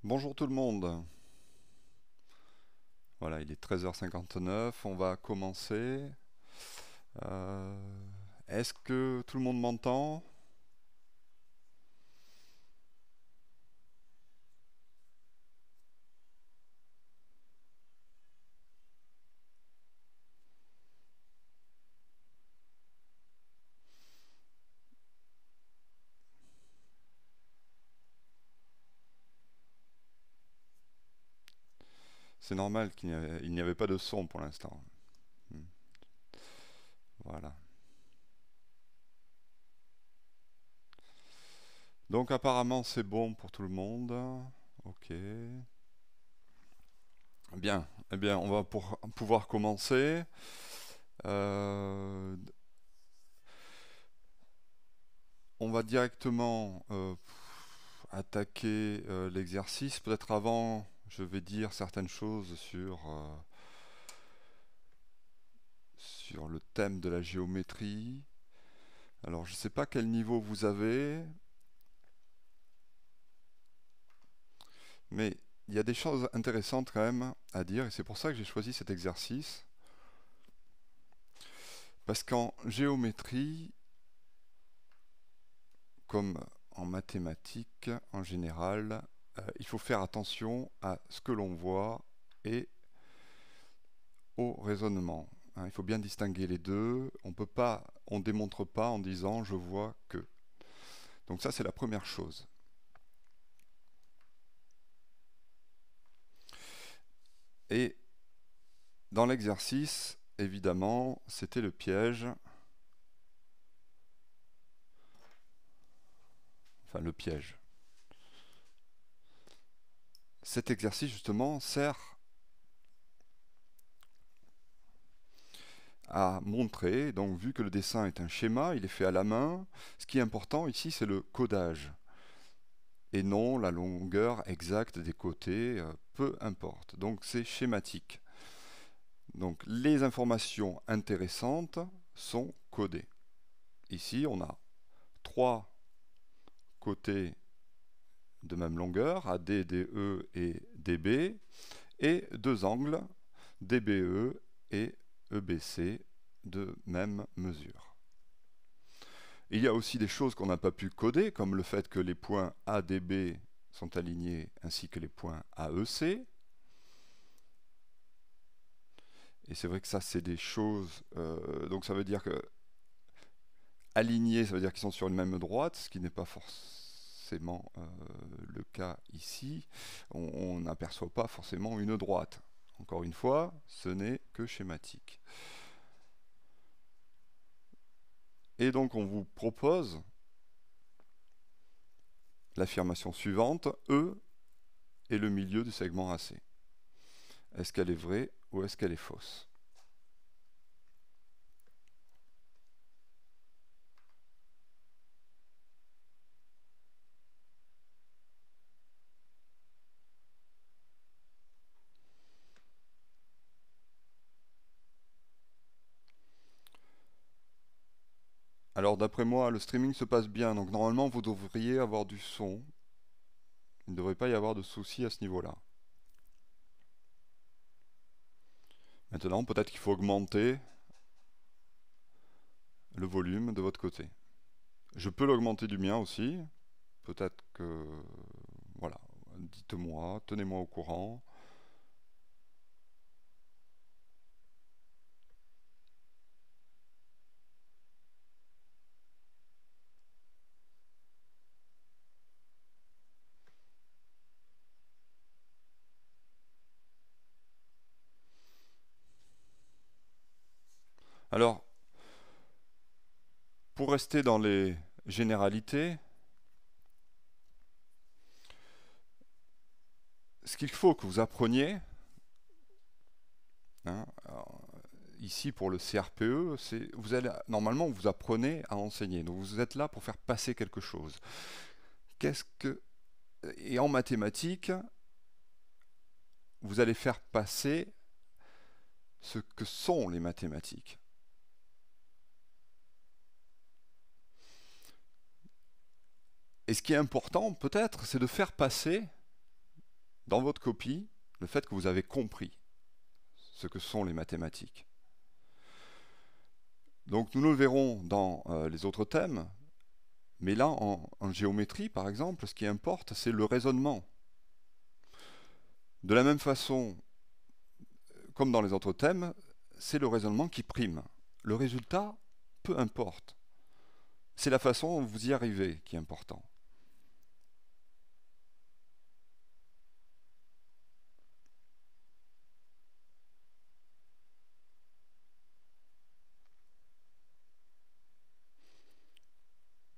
Bonjour tout le monde. Voilà, il est 13h59, on va commencer. Euh, Est-ce que tout le monde m'entend? C'est normal il n'y avait pas de son pour l'instant. Hmm. Voilà. Donc apparemment c'est bon pour tout le monde. Ok. Bien. Eh bien, on va pouvoir commencer. Euh, on va directement attaquer l'exercice. Peut-être avant, je vais dire certaines choses sur le thème de la géométrie. Alors, je ne sais pas quel niveau vous avez, mais il y a des choses intéressantes quand même à dire, et c'est pour ça que j'ai choisi cet exercice. Parce qu'en géométrie, comme en mathématiques en général, il faut faire attention à ce que l'on voit et au raisonnement. Hein. Il faut bien distinguer les deux. On démontre pas en disant je vois que. Donc ça, c'est la première chose. Et dans l'exercice, évidemment, c'était le piège. Enfin, le piège. Cet exercice, justement, sert à montrer, donc vu que le dessin est un schéma, il est fait à la main, ce qui est important ici, c'est le codage, et non la longueur exacte des côtés, peu importe. Donc c'est schématique. Donc les informations intéressantes sont codées. Ici, on a trois côtés de même longueur, AD, DE et DB, et deux angles, DBE et EBC, de même mesure. Il y a aussi des choses qu'on n'a pas pu coder, comme le fait que les points ADB sont alignés ainsi que les points AEC. Et c'est vrai que ça, c'est des choses. Donc ça veut dire que alignés, ça veut dire qu'ils sont sur une même droite, ce qui n'est pas forcément le cas ici. On n'aperçoit pas forcément une droite. Encore une fois, ce n'est que schématique. Et donc on vous propose l'affirmation suivante, E est le milieu du segment AC. Est-ce qu'elle est vraie ou est-ce qu'elle est fausse? Alors d'après moi, le streaming se passe bien, donc normalement vous devriez avoir du son. Il ne devrait pas y avoir de soucis à ce niveau-là. Maintenant, peut-être qu'il faut augmenter le volume de votre côté. Je peux l'augmenter du mien aussi. Peut-être que... Voilà, dites-moi, tenez-moi au courant. Alors, pour rester dans les généralités, ce qu'il faut que vous appreniez, hein, ici pour le CRPE, c'est normalement vous apprenez à enseigner. Donc vous êtes là pour faire passer quelque chose. Et en mathématiques, vous allez faire passer ce que sont les mathématiques. Et ce qui est important, peut-être, c'est de faire passer dans votre copie le fait que vous avez compris ce que sont les mathématiques. Donc nous le verrons dans les autres thèmes, mais là en géométrie par exemple, ce qui importe c'est le raisonnement. De la même façon, comme dans les autres thèmes, c'est le raisonnement qui prime. Le résultat, peu importe. C'est la façon dont vous y arrivez qui est important.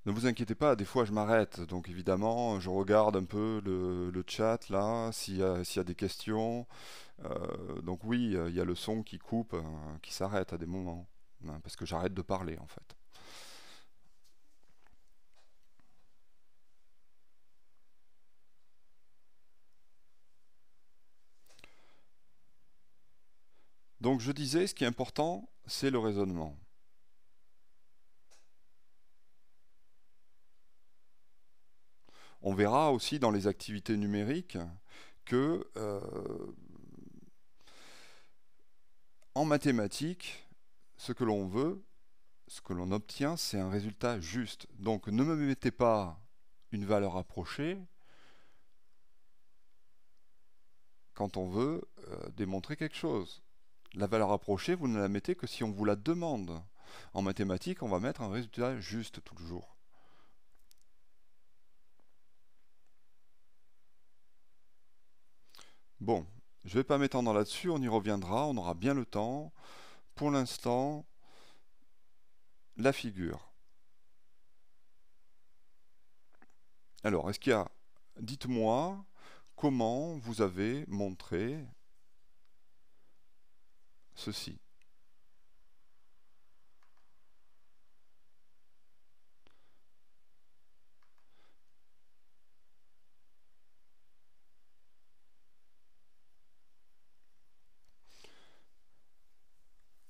Ne vous inquiétez pas, des fois je m'arrête, donc évidemment je regarde un peu le chat là, s'il y a des questions. Donc oui, il y a le son qui coupe, qui s'arrête à des moments, hein, parce que j'arrête de parler en fait. Donc je disais, ce qui est important, c'est le raisonnement. On verra aussi dans les activités numériques que en mathématiques, ce que l'on veut, ce que l'on obtient, c'est un résultat juste. Donc ne me mettez pas une valeur approchée quand on veut démontrer quelque chose. La valeur approchée, vous ne la mettez que si on vous la demande. En mathématiques, on va mettre un résultat juste toujours. Bon, je ne vais pas m'étendre là-dessus, on y reviendra, on aura bien le temps. Pour l'instant, la figure. Alors, est-ce qu'il y a... Dites-moi comment vous avez montré ceci.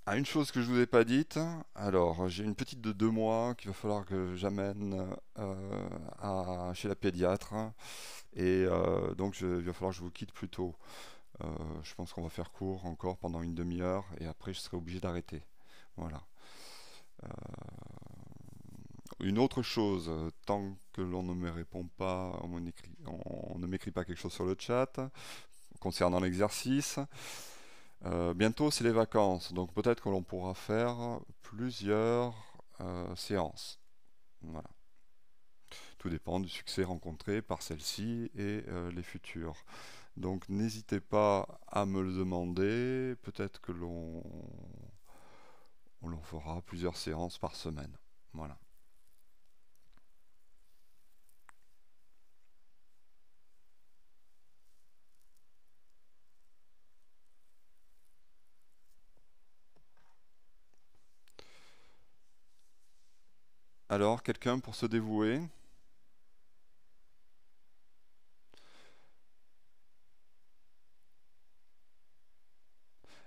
Ah, une chose que je ne vous ai pas dite, alors j'ai une petite de 2 mois qu'il va falloir que j'amène chez la pédiatre et donc il va falloir que je vous quitte plus tôt. Je pense qu'on va faire court encore pendant une demi-heure et après je serai obligé d'arrêter. Voilà. Euh, une autre chose, tant que l'on ne me répond pas, on ne m'écrit pas quelque chose sur le chat concernant l'exercice. Bientôt, c'est les vacances, donc peut-être que l'on pourra faire plusieurs séances. Voilà. Tout dépend du succès rencontré par celle-ci et les futures. Donc n'hésitez pas à me le demander. Peut-être que l'on fera plusieurs séances par semaine. Voilà. Alors, quelqu'un pour se dévouer?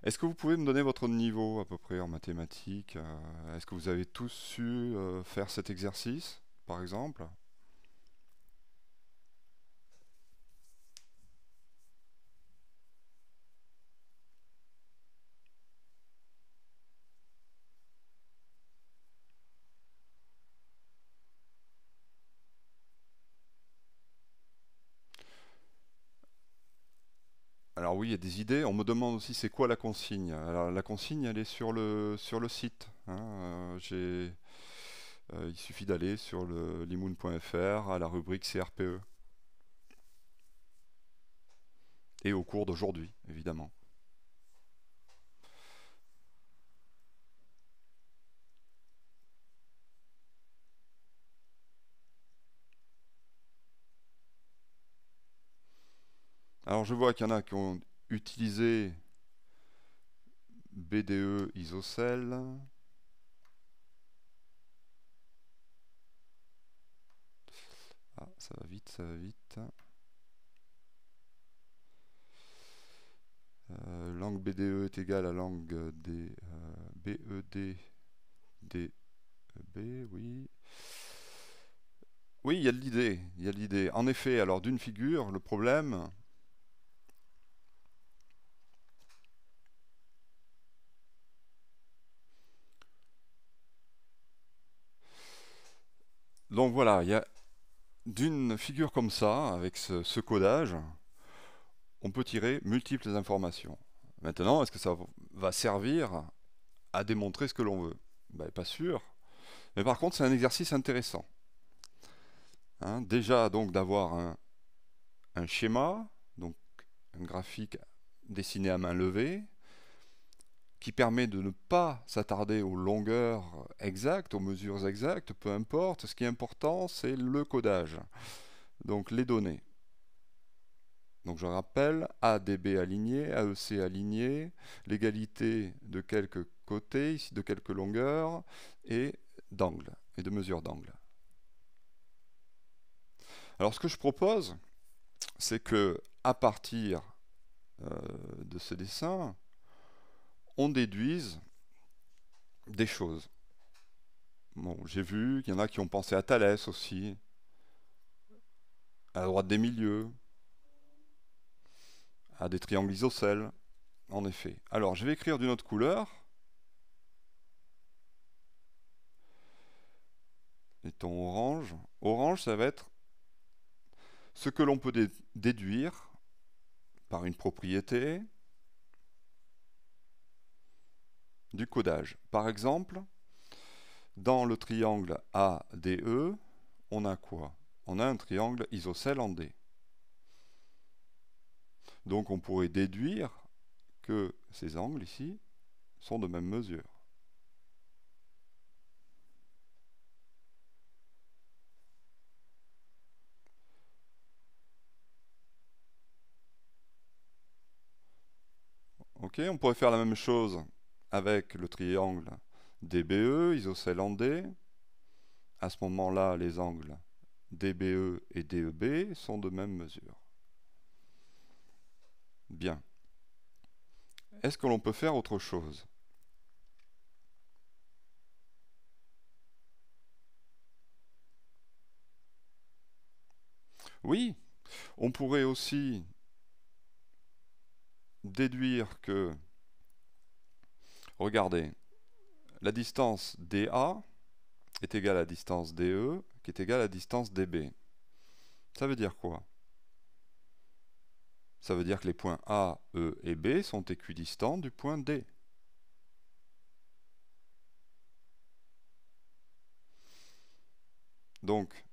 Est-ce que vous pouvez me donner votre niveau à peu près en mathématiques? Est-ce que vous avez tous su faire cet exercice, par exemple? Alors oui, il y a des idées. On me demande aussi c'est quoi la consigne. Alors la consigne, elle est sur le site, hein. Il suffit d'aller sur le limoun.fr à la rubrique CRPE. Et au cours d'aujourd'hui, évidemment. Alors je vois qu'il y en a qui ont utilisé BDE Isocell. Ah, ça va vite, ça va vite. Langue BDE est égale à langue BED DEB, oui. Oui, il y a de l'idée, il y a de l'idée. En effet, alors d'une figure, le problème, Donc voilà, d'une figure comme ça, avec ce codage, on peut tirer multiples informations. Maintenant, est-ce que ça va servir à démontrer ce que l'on veut? Ben, pas sûr. Mais par contre, c'est un exercice intéressant. Hein, déjà, donc, d'avoir un schéma, donc un graphique dessiné à main levée, qui permet de ne pas s'attarder aux longueurs exactes, aux mesures exactes, peu importe. Ce qui est important, c'est le codage, donc les données. Donc je rappelle, ADB aligné, AEC aligné, l'égalité de quelques côtés, ici de quelques longueurs, et d'angle, et de mesure d'angle. Alors ce que je propose, c'est que à partir de ce dessin, on déduise des choses. Bon, j'ai vu qu'il y en a qui ont pensé à Thalès aussi, à la droite des milieux, à des triangles isocèles, en effet. Alors, je vais écrire d'une autre couleur. Mettons orange. Orange, ça va être ce que l'on peut déduire par une propriété du codage. Par exemple, dans le triangle ADE, on a quoi? On a un triangle isocèle en D. Donc on pourrait déduire que ces angles ici sont de même mesure. Ok, on pourrait faire la même chose avec le triangle DBE, isocèle en D. À ce moment-là, les angles DBE et DEB sont de même mesure. Bien. Est-ce que l'on peut faire autre chose? Oui, on pourrait aussi déduire que, regardez, la distance DA est égale à la distance DE, qui est égale à la distance DB. Ça veut dire quoi? Ça veut dire que les points A, E et B sont équidistants du point D. Donc,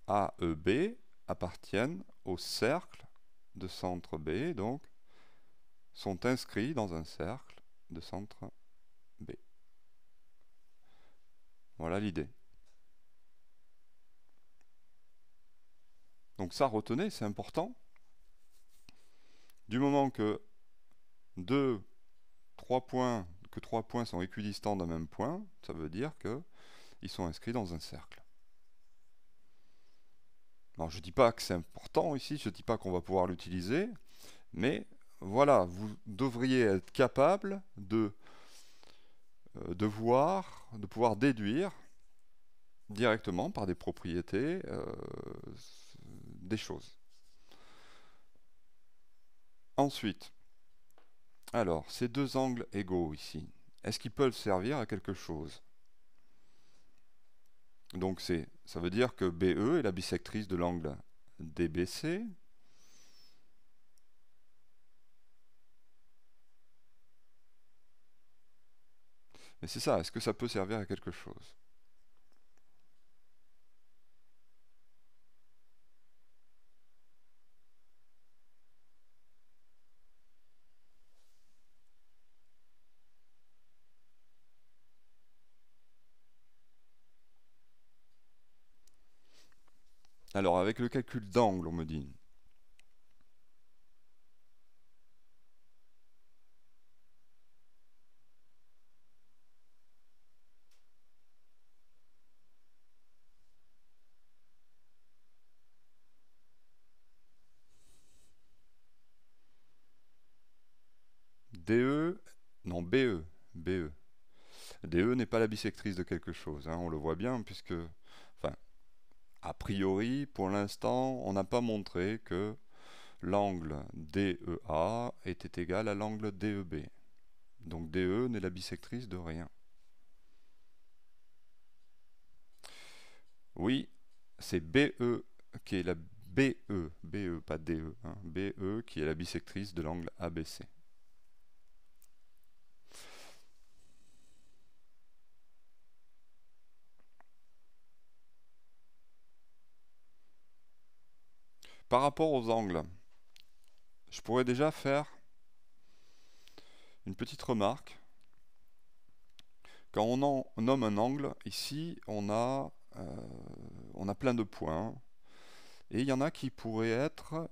A, E, B appartiennent au cercle de centre B, donc sont inscrits dans un cercle de centre B. Voilà l'idée. Donc ça, retenez, c'est important. Du moment que trois points sont équidistants d'un même point, ça veut dire qu'ils sont inscrits dans un cercle. Alors je ne dis pas que c'est important ici, je ne dis pas qu'on va pouvoir l'utiliser, mais voilà, vous devriez être capable de voir, de pouvoir déduire directement par des propriétés des choses. Ensuite, alors, ces deux angles égaux ici, est-ce qu'ils peuvent servir à quelque chose? Donc ça veut dire que BE est la bisectrice de l'angle DBC. Mais c'est ça, est-ce que ça peut servir à quelque chose? Alors, avec le calcul d'angle, on me dit. DE, non, BE. DE n'est pas la bisectrice de quelque chose, hein, on le voit bien, puisque, enfin, a priori, pour l'instant, on n'a pas montré que l'angle DEA était égal à l'angle DEB. Donc DE n'est la bisectrice de rien. Oui, c'est BE qui est la BE, pas DE, hein, BE qui est la bisectrice de l'angle ABC. Par rapport aux angles, je pourrais déjà faire une petite remarque. Quand on nomme un angle, ici, on a plein de points. Et il y en a qui pourraient être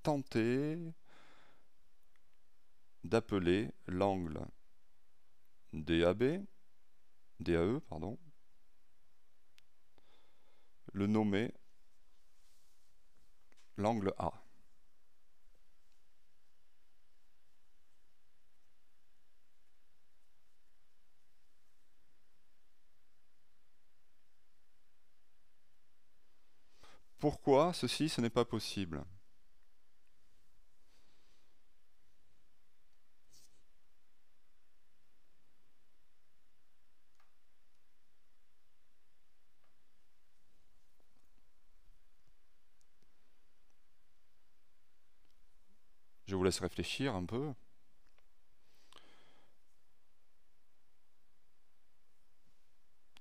tentés d'appeler l'angle DAE, pardon, le nommer l'angle A. Pourquoi ceci, ce n'est pas possible? Je vous laisse réfléchir un peu.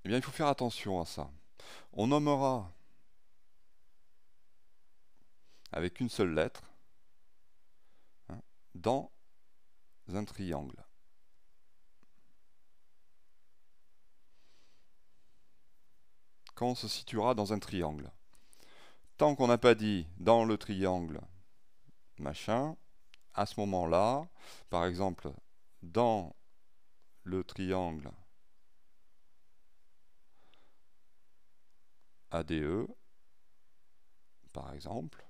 Eh bien, il faut faire attention à ça. On nommera avec une seule lettre, hein, dans un triangle. Quand on se situera dans un triangle. Tant qu'on n'a pas dit dans le triangle machin, à ce moment-là, par exemple, dans le triangle ADE, par exemple,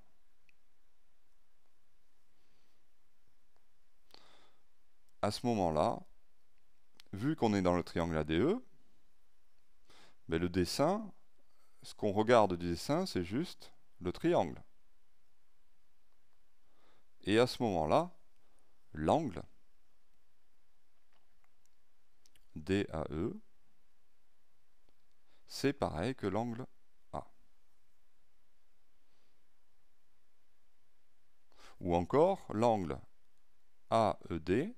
à ce moment-là, vu qu'on est dans le triangle ADE, ben le dessin, ce qu'on regarde du dessin, c'est juste le triangle. Et à ce moment-là, l'angle DAE, c'est pareil que l'angle A. Ou encore, l'angle AED,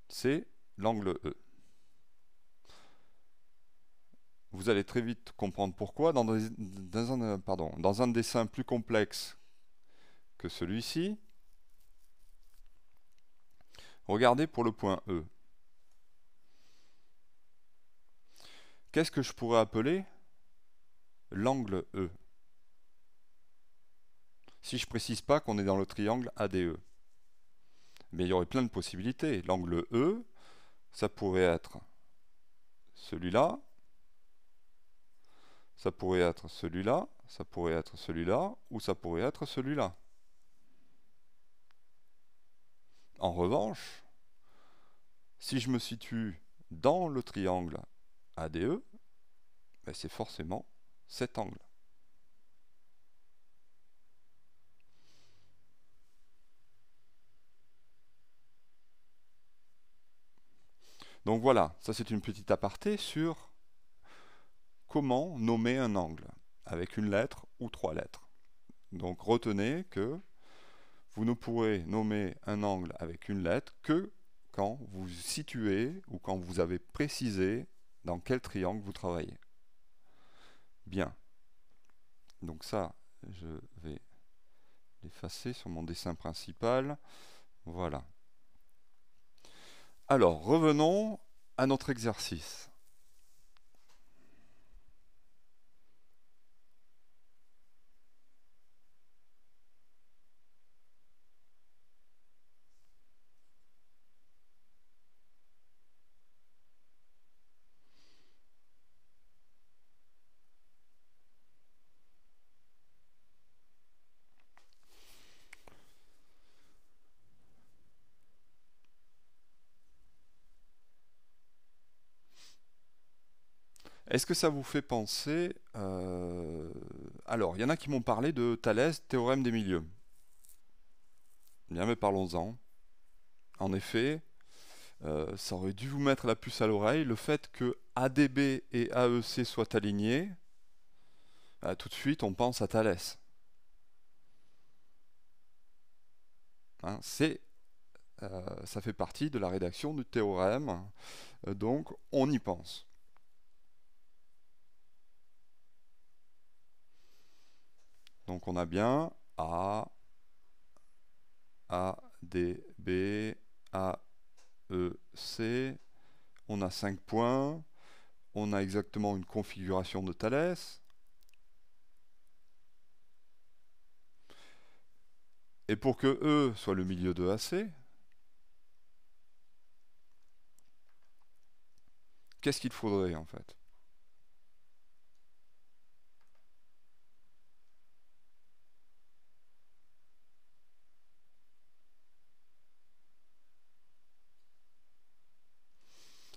c'est l'angle E. Vous allez très vite comprendre pourquoi. Dans un dessin plus complexe que celui-ci, regardez pour le point E. Qu'est-ce que je pourrais appeler l'angle E? Si je ne précise pas qu'on est dans le triangle ADE. Mais il y aurait plein de possibilités. L'angle E, ça pourrait être celui-là, ça pourrait être celui-là, ça pourrait être celui-là, ou ça pourrait être celui-là. En revanche, si je me situe dans le triangle ADE, ben c'est forcément cet angle. Donc voilà, ça c'est une petite aparté sur comment nommer un angle, avec une lettre ou trois lettres. Donc retenez que vous ne pourrez nommer un angle avec une lettre que quand vous situez ou quand vous avez précisé dans quel triangle vous travaillez. Bien. Donc ça, je vais l'effacer sur mon dessin principal. Voilà. Alors, revenons à notre exercice. Est-ce que ça vous fait penser... Alors, il y en a qui m'ont parlé de Thalès, théorème des milieux. Bien, mais parlons-en. En effet, ça aurait dû vous mettre la puce à l'oreille, le fait que ADB et AEC soient alignés, tout de suite on pense à Thalès. Hein, ça fait partie de la rédaction du théorème, donc on y pense. Donc on a bien A, D, B, A, E, C. On a 5 points. On a exactement une configuration de Thalès. Et pour que E soit le milieu de AC, qu'est-ce qu'il faudrait en fait?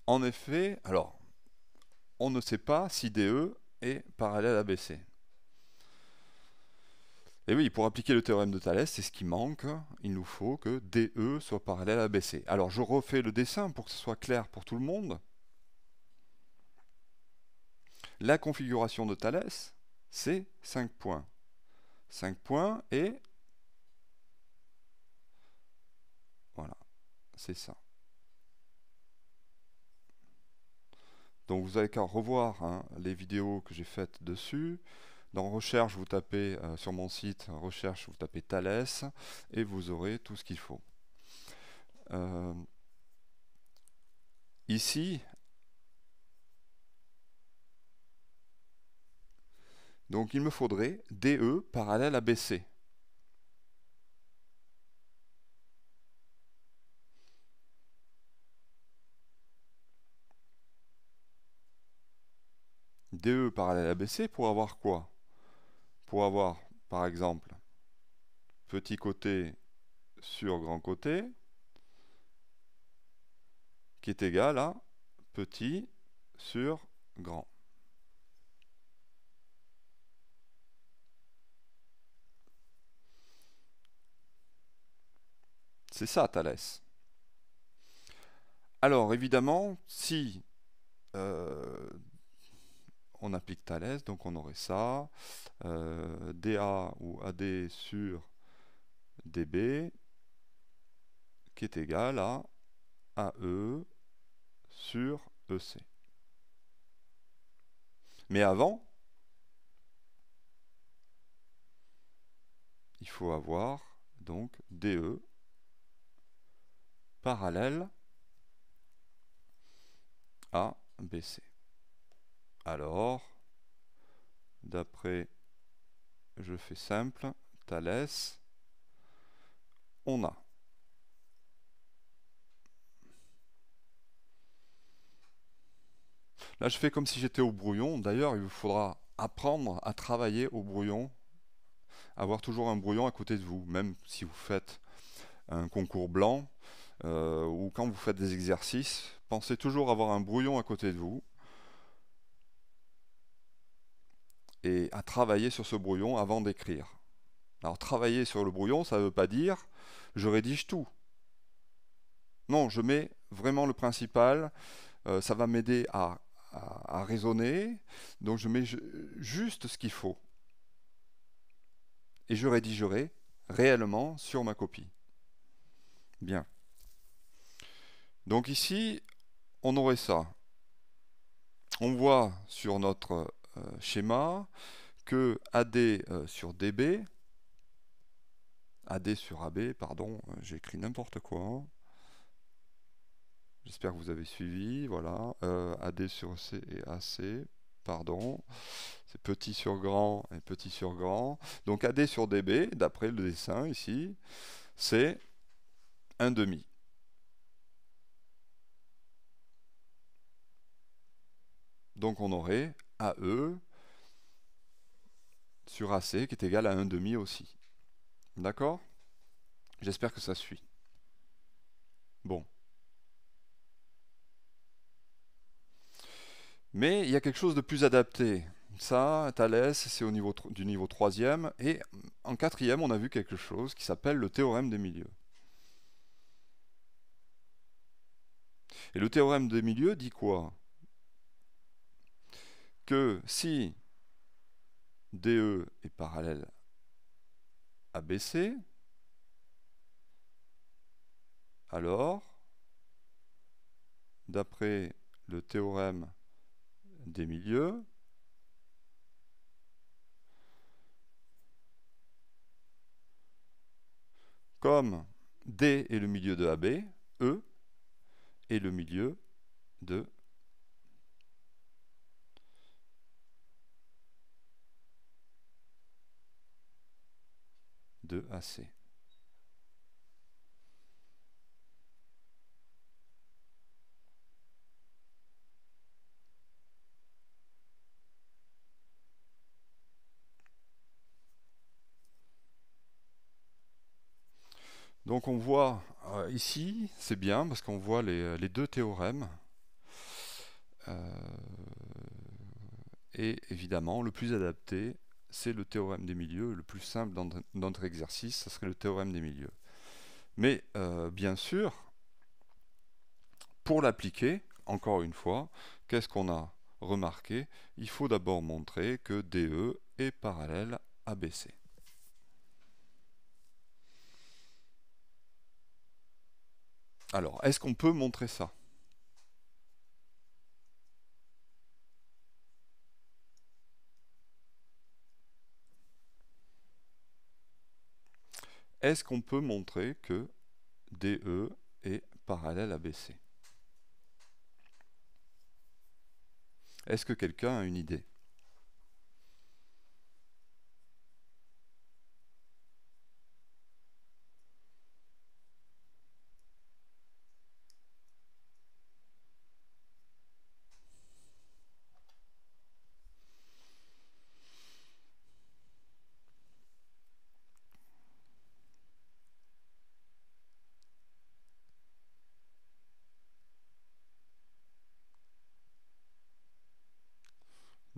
En effet, alors, on ne sait pas si DE est parallèle à BC. Et oui, pour appliquer le théorème de Thalès, c'est ce qui manque. Il nous faut que DE soit parallèle à BC. Alors, je refais le dessin pour que ce soit clair pour tout le monde. La configuration de Thalès, c'est 5 points. 5 points et... Voilà, c'est ça. Donc vous avez qu'à revoir les vidéos que j'ai faites dessus. Dans recherche, vous tapez sur mon site, recherche, vous tapez Thalès et vous aurez tout ce qu'il faut. Ici, donc il me faudrait DE parallèle à BC. DE parallèle à BC pour avoir quoi? Pour avoir, par exemple, petit côté sur grand côté, qui est égal à petit sur grand. C'est ça, Thalès. Alors, évidemment, si on applique Thalès, donc on aurait ça, dA ou AD sur dB, qui est égal à AE sur EC. Mais avant, il faut avoir donc DE parallèle à BC. Alors, d'après, je fais simple, Thalès, on a là je fais comme si j'étais au brouillon. D'ailleurs, il vous faudra apprendre à travailler au brouillon, avoir toujours un brouillon à côté de vous, même si vous faites un concours blanc ou quand vous faites des exercices, pensez toujours avoir un brouillon à côté de vous et à travailler sur ce brouillon avant d'écrire. Alors travailler sur le brouillon, ça ne veut pas dire je rédige tout. Non, je mets vraiment le principal, ça va m'aider à raisonner, donc je mets juste ce qu'il faut. Et je rédigerai réellement sur ma copie. Bien. Donc ici, on aurait ça. On voit sur notre schéma que AD sur DB, AD sur AB, pardon, j'ai écrit n'importe quoi. J'espère que vous avez suivi, voilà. AD sur C et AC, pardon. C'est petit sur grand et petit sur grand. Donc AD sur DB, d'après le dessin ici, c'est 1,5. Donc on aurait AE sur AC qui est égal à 1,5 aussi. D'accord? J'espère que ça suit. Bon. Mais il y a quelque chose de plus adapté. Ça, Thalès, c'est au niveau du niveau 3e. Et en 4e, on a vu quelque chose qui s'appelle le théorème des milieux. Et le théorème des milieux dit quoi? Que si DE est parallèle à BC, alors, d'après le théorème des milieux, comme D est le milieu de AB, E est le milieu de AC. Donc on voit ici, c'est bien parce qu'on voit les deux théorèmes. Et évidemment, le plus adapté, c'est le théorème des milieux. Le plus simple dans notre exercice, ce serait le théorème des milieux. Mais bien sûr, pour l'appliquer, encore une fois, qu'est-ce qu'on a remarqué? Il faut d'abord montrer que DE est parallèle à BC. Alors, est-ce qu'on peut montrer ça? Est-ce qu'on peut montrer que DE est parallèle à BC? Est-ce que quelqu'un a une idée?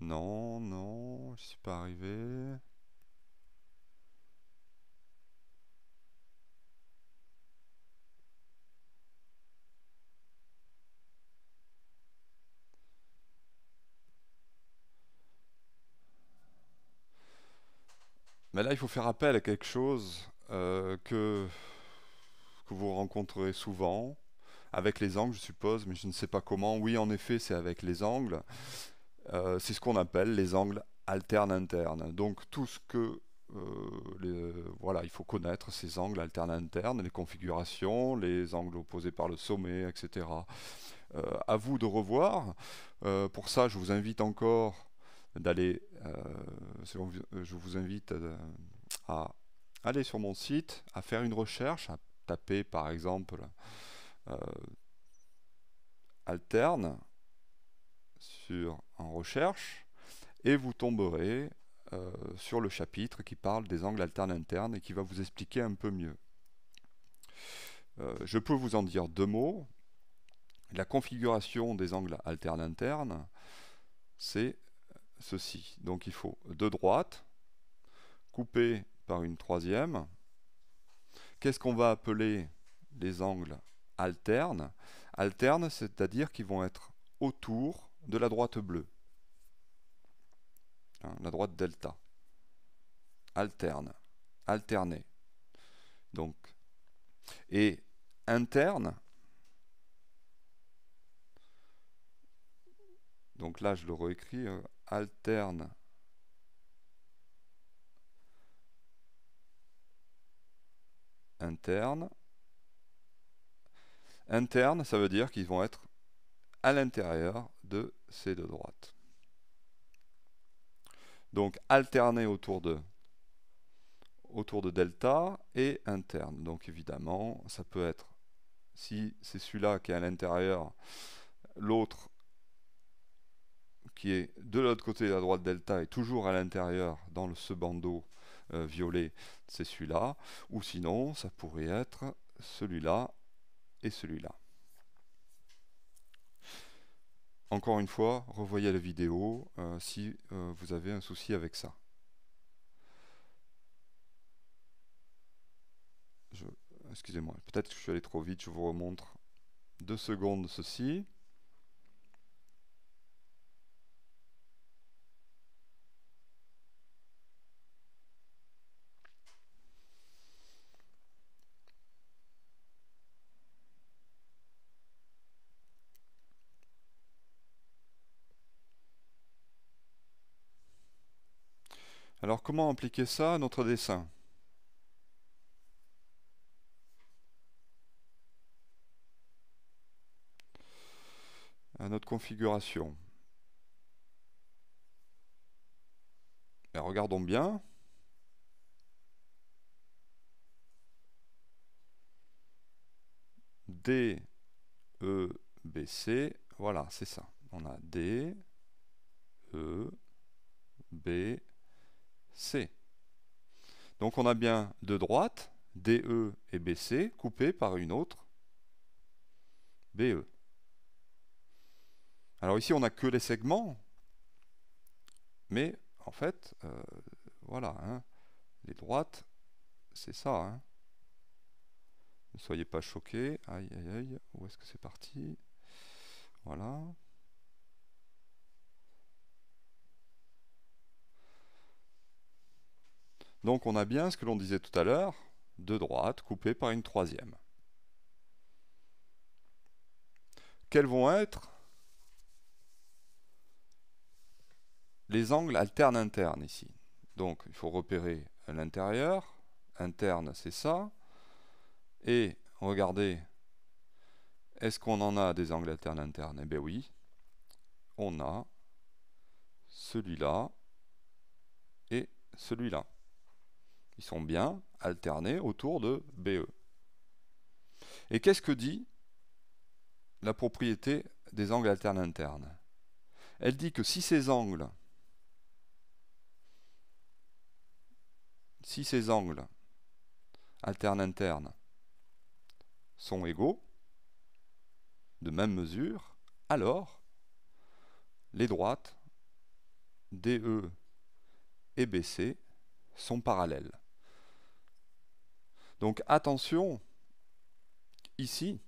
Non, non, je suis pas arrivé. Mais là, il faut faire appel à quelque chose que vous rencontrerez souvent, avec les angles, je suppose, mais je ne sais pas comment. Oui, en effet, c'est avec les angles. C'est ce qu'on appelle les angles alternes internes. Donc, tout ce que voilà, il faut connaître ces angles alternes internes, les configurations, les angles opposés par le sommet, etc. À vous de revoir. Pour ça, je vous invite encore d'aller, je vous invite à aller sur mon site, à faire une recherche, à taper par exemple euh, alterne en recherche, et vous tomberez sur le chapitre qui parle des angles alternes internes et qui va vous expliquer un peu mieux. Je peux vous en dire deux mots. La configuration des angles alternes internes, c'est ceci. Donc il faut deux droites coupées par une troisième. Qu'est-ce qu'on va appeler les angles alternes? Alternes, c'est-à-dire qu'ils vont être autour de la droite bleue. Hein, la droite delta. Alterne. Alterné. Donc, et interne, donc là je le réécris, alterne, interne. Interne, ça veut dire qu'ils vont être à l'intérieur de ces deux droites. Donc alterner autour de delta et interne. Donc évidemment, ça peut être, si c'est celui-là qui est à l'intérieur, l'autre qui est de l'autre côté de la droite delta est toujours à l'intérieur dans ce bandeau violet, c'est celui-là. Ou sinon, ça pourrait être celui-là et celui-là. Encore une fois, revoyez la vidéo si vous avez un souci avec ça. Excusez-moi, peut-être que je suis allé trop vite, je vous remontre 2 secondes ceci. Alors comment appliquer ça à notre dessin? À notre configuration. Et regardons bien. D, E, B, C. Voilà, c'est ça. On a D, E, B, C. Donc on a bien deux droites, DE et BC, coupées par une autre, BE. Alors ici on n'a que les segments, mais en fait, voilà, hein, les droites, c'est ça. Hein. Ne soyez pas choqués. Aïe, aïe, aïe, où est-ce que c'est parti? Voilà. Donc on a bien ce que l'on disait tout à l'heure, deux droites coupées par une troisième. Quels vont être les angles alternes internes ici? Donc il faut repérer l'intérieur. Interne, c'est ça. Et regardez, est-ce qu'on en a des angles alternes internes? Eh bien oui, on a celui-là et celui-là. Ils sont bien alternés autour de BE. Et qu'est-ce que dit la propriété des angles alternes internes? Elle dit que si ces angles alternes internes sont égaux, de même mesure, alors les droites DE et BC sont parallèles. Donc attention, ici,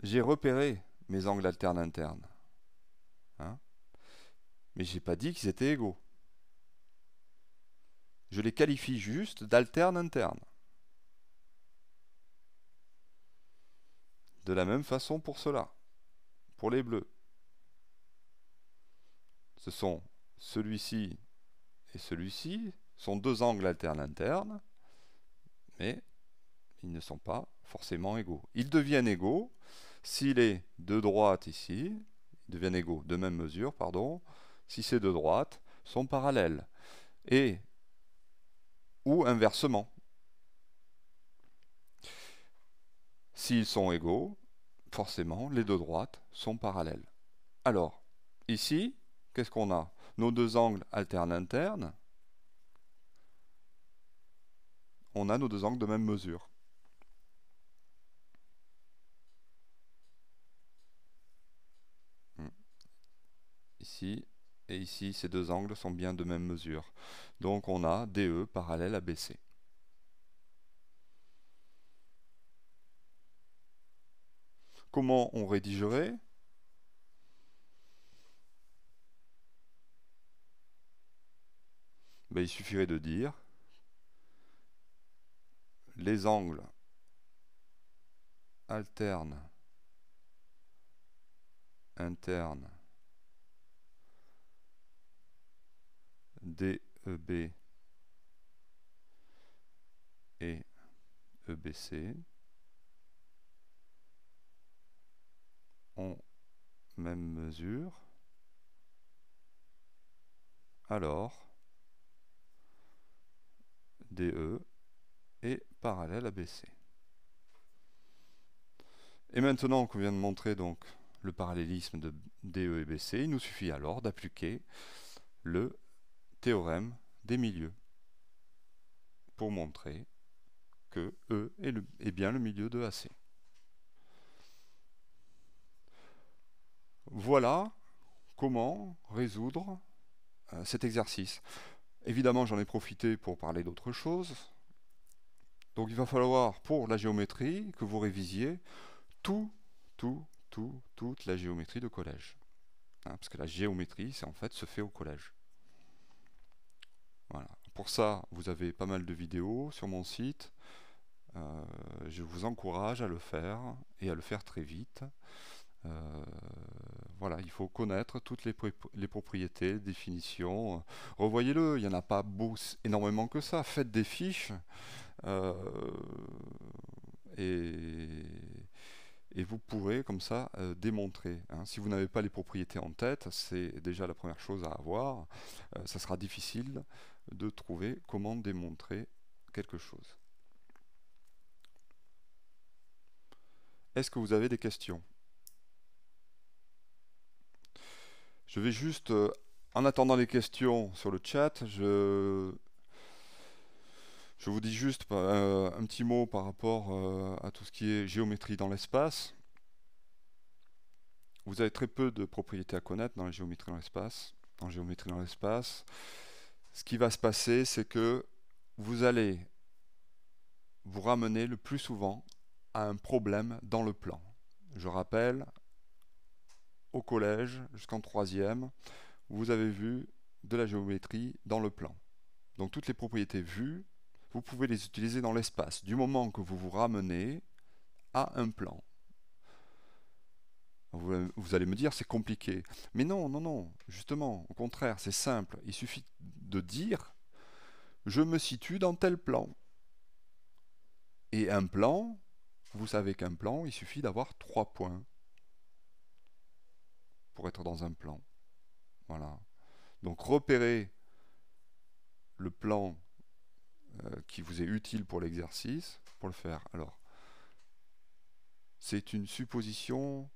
j'ai repéré mes angles alternes internes. Hein, mais je n'ai pas dit qu'ils étaient égaux. Je les qualifie juste d'alternes internes. De la même façon pour cela, pour les bleus. Ce sont celui-ci et celui-ci, sont deux angles alternes internes, mais ils ne sont pas forcément égaux. Ils deviennent égaux si les deux droites ici, ils deviennent égaux de même mesure, pardon, si ces deux droites sont parallèles. Et, ou inversement. S'ils sont égaux, forcément, les deux droites sont parallèles. Alors, ici, qu'est-ce qu'on a? Nos deux angles alternes internes, on a nos deux angles de même mesure. Ici et ici, ces deux angles sont bien de même mesure. Donc on a DE parallèle à BC. Comment on rédigerait? Ben, il suffirait de dire les angles alternes internes DEB et EBC ont même mesure, alors DE est parallèle à BC. Et maintenant qu'on vient de montrer donc le parallélisme de DE et BC, il nous suffit alors d'appliquer le théorème des milieux pour montrer que E est bien le milieu de AC. Voilà comment résoudre cet exercice. Évidemment, j'en ai profité pour parler d'autre chose. Donc il va falloir, pour la géométrie, que vous révisiez tout, toute la géométrie de collège. Hein, parce que la géométrie, c'est en fait se fait au collège. Voilà. Pour ça, vous avez pas mal de vidéos sur mon site. Je vous encourage à le faire et à le faire très vite. Voilà, il faut connaître toutes les propriétés, définitions. Revoyez-le, il n'y en a pas énormément que ça. Faites des fiches euh, et, et vous pourrez comme ça démontrer. Hein. Si vous n'avez pas les propriétés en tête, c'est déjà la première chose à avoir. Ça sera difficile de trouver comment démontrer quelque chose. Est-ce que vous avez des questions? Je vais juste, en attendant les questions sur le chat, je vous dis juste un petit mot par rapport à tout ce qui est géométrie dans l'espace. Vous avez très peu de propriétés à connaître dans la géométrie dans l'espace. En géométrie dans l'espace, ce qui va se passer, c'est que vous allez vous ramener le plus souvent à un problème dans le plan. Je rappelle, au collège, jusqu'en troisième, vous avez vu de la géométrie dans le plan. Donc toutes les propriétés vues, vous pouvez les utiliser dans l'espace, du moment que vous vous ramenez à un plan. Vous allez me dire, c'est compliqué. Mais non, non, non, justement, au contraire, c'est simple. Il suffit de dire, je me situe dans tel plan. Et un plan, vous savez qu'un plan, il suffit d'avoir 3 points pour être dans un plan. Voilà. Donc repérez le plan qui vous est utile pour l'exercice, pour le faire. Alors, c'est une supposition.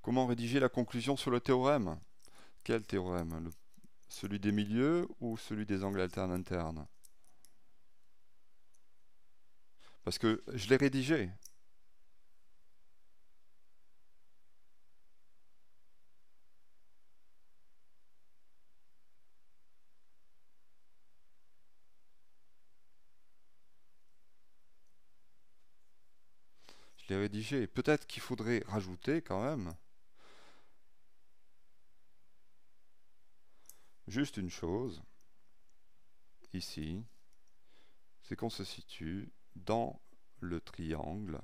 Comment rédiger la conclusion sur le théorème? Quel théorème? Celui des milieux ou celui des angles alternes internes? Parce que je l'ai rédigé. Je l'ai rédigé. Peut-être qu'il faudrait rajouter quand même juste une chose, ici, c'est qu'on se situe dans le triangle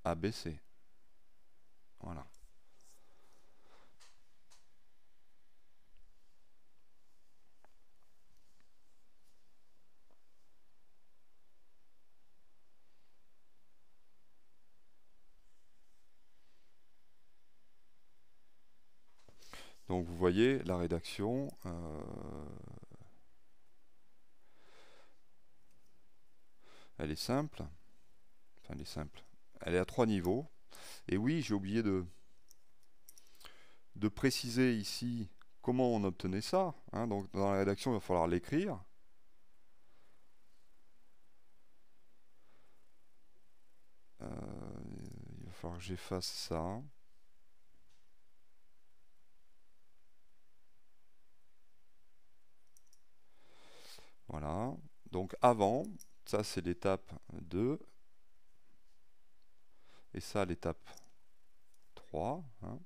ABC. Voilà. Donc vous voyez, la rédaction, elle est simple. Enfin, elle est simple. Elle est à 3 niveaux. Et oui, j'ai oublié de préciser ici comment on obtenait ça. Hein. Donc dans la rédaction, il va falloir l'écrire. Il va falloir que j'efface ça. Voilà. Donc avant, ça c'est l'étape 2. Et ça l'étape 3. Hein.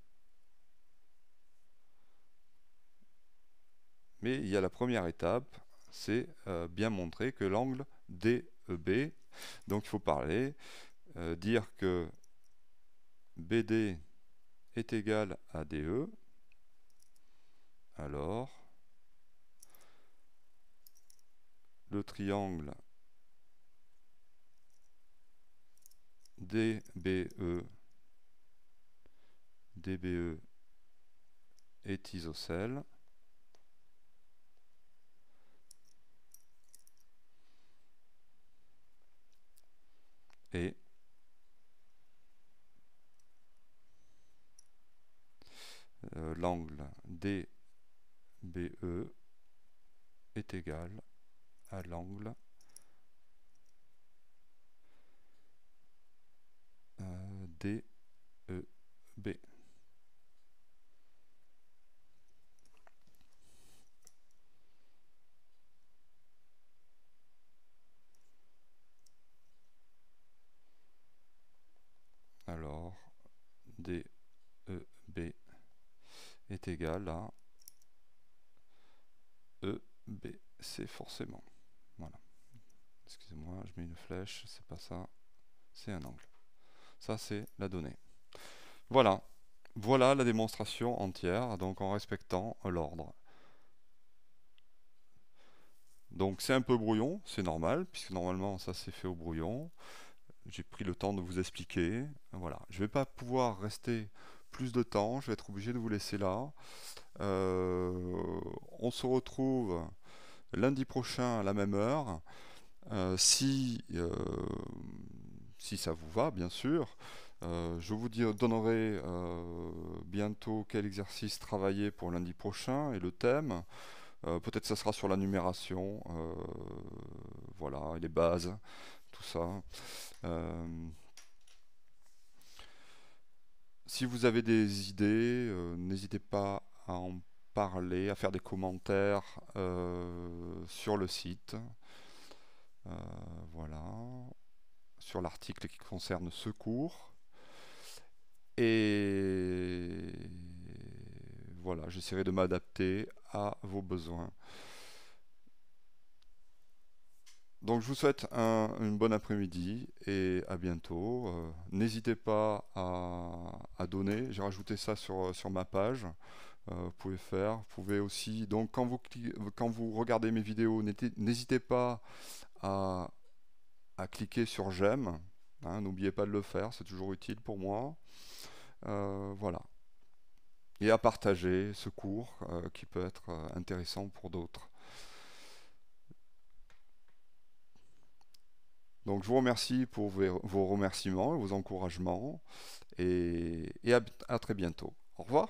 Mais il y a la première étape, c'est bien montrer que l'angle DEB, donc il faut parler, dire que BD est égal à DE, alors le triangle DBE est isocèle. Et l'angle DBE est égal à l'angle DEB. est égal à EBC forcément. Voilà. Excusez-moi, je mets une flèche, c'est pas ça, c'est un angle. Ça, c'est la donnée. Voilà. Voilà la démonstration entière, donc en respectant l'ordre. Donc c'est un peu brouillon, c'est normal, puisque normalement ça c'est fait au brouillon. J'ai pris le temps de vous expliquer. Voilà. Je ne vais pas pouvoir rester plus de temps, je vais être obligé de vous laisser là. On se retrouve lundi prochain à la même heure. Si ça vous va, bien sûr. Je vous donnerai bientôt quel exercice travailler pour lundi prochain et le thème. Peut-être ça sera sur la numération, voilà, et les bases, tout ça. Si vous avez des idées, n'hésitez pas à en parler, à faire des commentaires sur le site. Voilà, sur l'article qui concerne ce cours. Et voilà, j'essaierai de m'adapter à vos besoins. Donc je vous souhaite une bonne après-midi et à bientôt. N'hésitez pas à donner, j'ai rajouté ça sur ma page. Vous pouvez faire, vous pouvez aussi, donc quand vous regardez mes vidéos, n'hésitez pas à cliquer sur j'aime, hein, n'oubliez pas de le faire, c'est toujours utile pour moi. Voilà. Et à partager ce cours qui peut être intéressant pour d'autres. Donc je vous remercie pour vos remerciements et vos encouragements et à très bientôt. Au revoir.